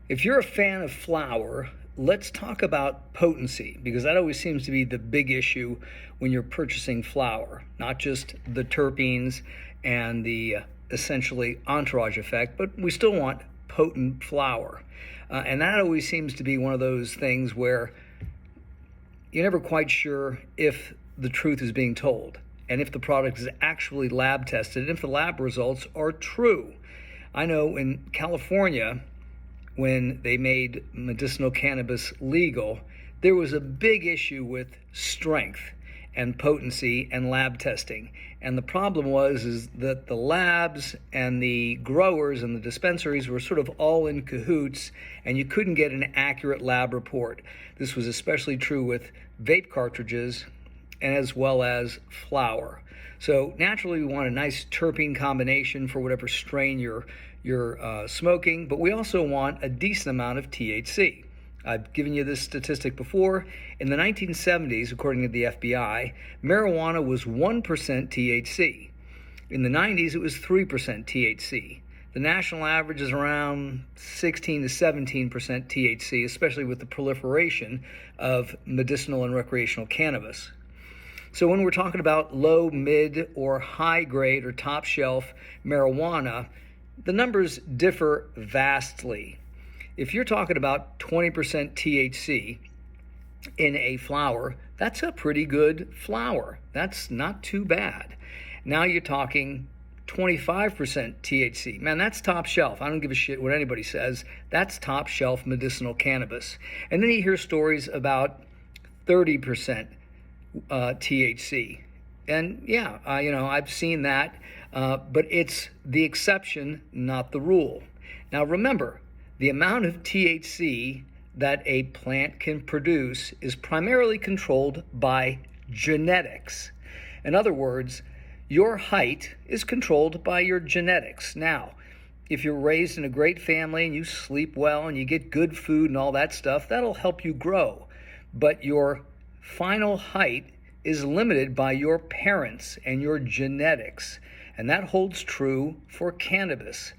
If you're a fan of flower, let's talk about potency, because that always seems to be the big issue when you're purchasing flower, not just the terpenes and the essentially entourage effect, but we still want potent flower. And that always seems to be one of those things where you're never quite sure if the truth is being told and if the product is actually lab tested and if the lab results are true. I know in California, when they made medicinal cannabis legal, there was a big issue with strength and potency and lab testing. And the problem is that the labs and the growers and the dispensaries were sort of all in cahoots, and you couldn't get an accurate lab report. This was especially true with vape cartridges and as well as flower. So naturally, we want a nice terpene combination for whatever strain you're smoking, but we also want a decent amount of THC. I've given you this statistic before. In the 1970s, according to the FBI, marijuana was 1% THC. In the 90s, it was 3% THC. The national average is around 16 to 17% THC, especially with the proliferation of medicinal and recreational cannabis. So when we're talking about low, mid, or high grade or top shelf marijuana, the numbers differ vastly. If you're talking about 20% THC in a flower, that's a pretty good flower. That's not too bad. Now you're talking 25% THC. Man, that's top shelf. I don't give a shit what anybody says. That's top shelf medicinal cannabis. And then you hear stories about 30% THC. And yeah, I've seen that, but it's the exception, not the rule. Now remember, the amount of THC that a plant can produce is primarily controlled by genetics. In other words, your height is controlled by your genetics. Now, if you're raised in a great family and you sleep well and you get good food and all that stuff, that'll help you grow. But your final height is limited by your parents and your genetics. And that holds true for cannabis.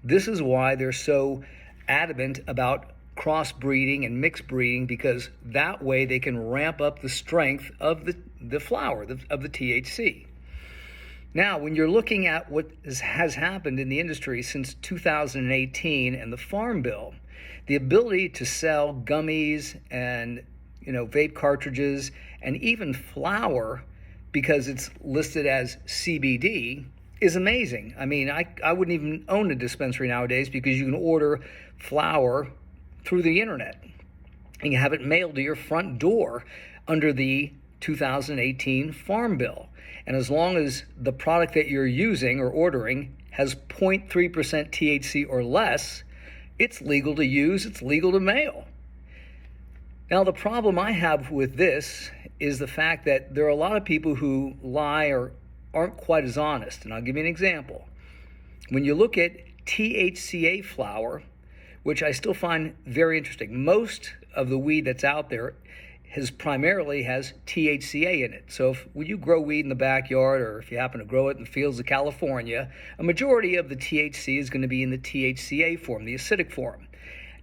This is why they're so adamant about crossbreeding and mixed breeding, because that way they can ramp up the strength of the flower, of the THC. Now, when you're looking at what has happened in the industry since 2018 and the Farm Bill, the ability to sell gummies and vape cartridges and even flower because it's listed as CBD is amazing. I mean, I wouldn't even own a dispensary nowadays because you can order flower through the internet and you have it mailed to your front door under the 2018 Farm Bill. And as long as the product that you're using or ordering has 0.3% THC or less, it's legal to use, it's legal to mail. Now, the problem I have with this is the fact that there are a lot of people who lie or aren't quite as honest. And I'll give you an example. When you look at THCA flower, which I still find very interesting, most of the weed that's out there primarily has THCA in it. So when you grow weed in the backyard, or if you happen to grow it in the fields of California, a majority of the THC is going to be in the THCA form, the acidic form.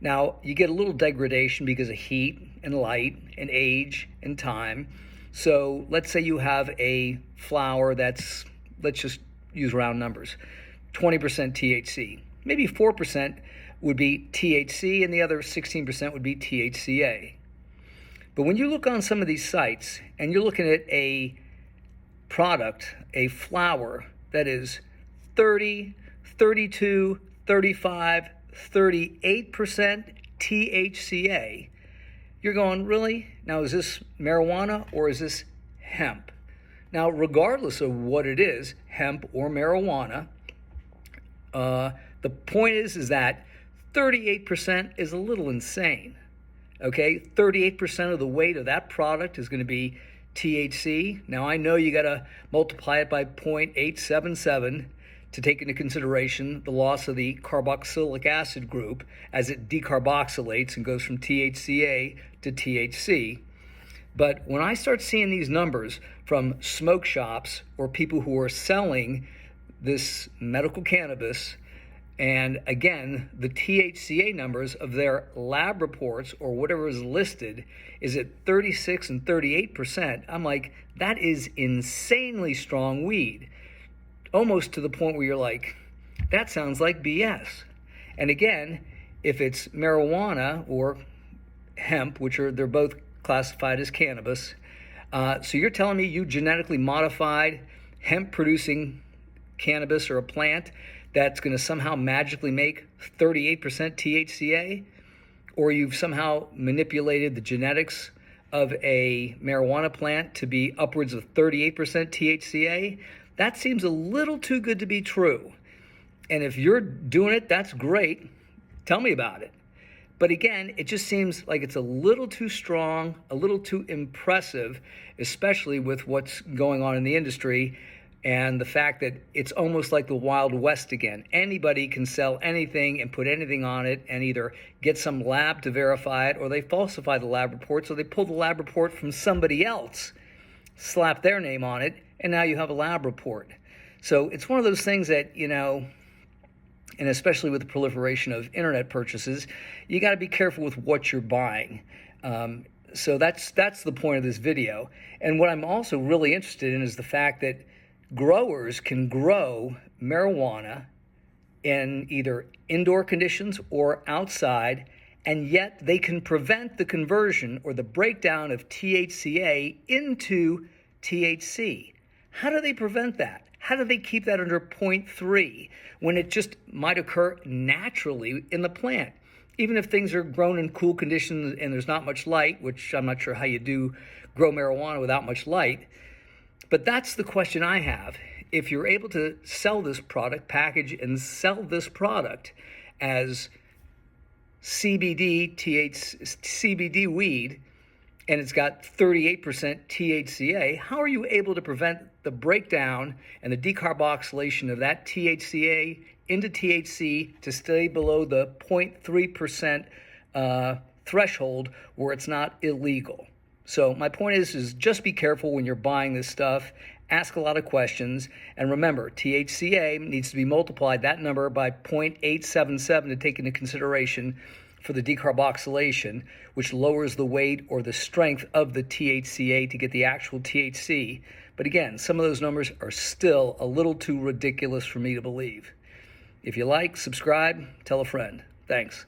Now, you get a little degradation because of heat and light and age and time. So let's say you have a flower that's, let's just use round numbers, 20% THC. Maybe 4% would be THC and the other 16% would be THCA. But when you look on some of these sites and you're looking at a product, a flower that is 30, 32, 35, 38% THCA, you're going, really? Now, is this marijuana or is this hemp? Now, regardless of what it is, hemp or marijuana, the point is that 38% is a little insane. Okay, 38% of the weight of that product is going to be THC. Now, I know you got to multiply it by 0.877 to take into consideration the loss of the carboxylic acid group as it decarboxylates and goes from THCA to THC. But when I start seeing these numbers from smoke shops or people who are selling this medical cannabis And again, the THCA numbers of their lab reports or whatever is listed is at 36 and 38%. I'm like, that is insanely strong weed. Almost to the point where you're like, that sounds like BS. And again, if it's marijuana or hemp, they're both classified as cannabis, so you're telling me you genetically modified hemp producing cannabis or a plant that's going to somehow magically make 38% THCA, or you've somehow manipulated the genetics of a marijuana plant to be upwards of 38% THCA? That seems a little too good to be true. And if you're doing it, that's great. Tell me about it. But again, it just seems like it's a little too strong, a little too impressive, especially with what's going on in the industry and the fact that it's almost like the Wild West again. Anybody can sell anything and put anything on it and either get some lab to verify it, or they falsify the lab report, so they pull the lab report from somebody else, slap their name on it, and now you have a lab report. So it's one of those things that, and especially with the proliferation of internet purchases, you got to be careful with what you're buying. So that's the point of this video. And what I'm also really interested in is the fact that growers can grow marijuana in either indoor conditions or outside, and yet they can prevent the conversion or the breakdown of THCA into THC. How do they prevent that? How do they keep that under 0.3 when it just might occur naturally in the plant? Even if things are grown in cool conditions and there's not much light, which I'm not sure how you do grow marijuana without much light. But that's the question I have. If you're able to sell this product, package and sell this product as CBD weed, and it's got 38% THCA, how are you able to prevent the breakdown and the decarboxylation of that THCA into THC to stay below the 0.3% threshold where it's not illegal? So my point is just be careful when you're buying this stuff. Ask a lot of questions. And remember, THCA needs to be multiplied, that number, by 0.877 to take into consideration for the decarboxylation, which lowers the weight or the strength of the THCA to get the actual THC. But again, some of those numbers are still a little too ridiculous for me to believe. If you like, subscribe, tell a friend. Thanks.